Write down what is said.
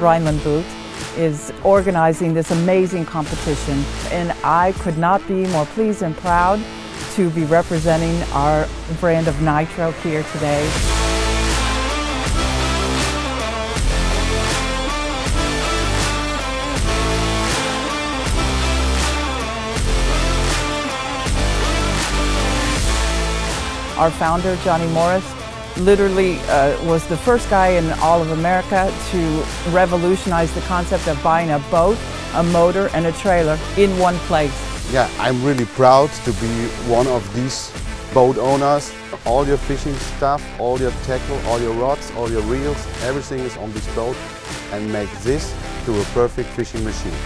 Rhineland Boot is organizing this amazing competition, and I could not be more pleased and proud to be representing our brand of Nitro here today. Our founder, Johnny Morris, literally was the first guy in all of America to revolutionize the concept of buying a boat, a motor, and a trailer in one place. Yeah, I'm really proud to be one of these boat owners. All your fishing stuff, all your tackle, all your rods, all your reels, everything is on this boat and make this to a perfect fishing machine.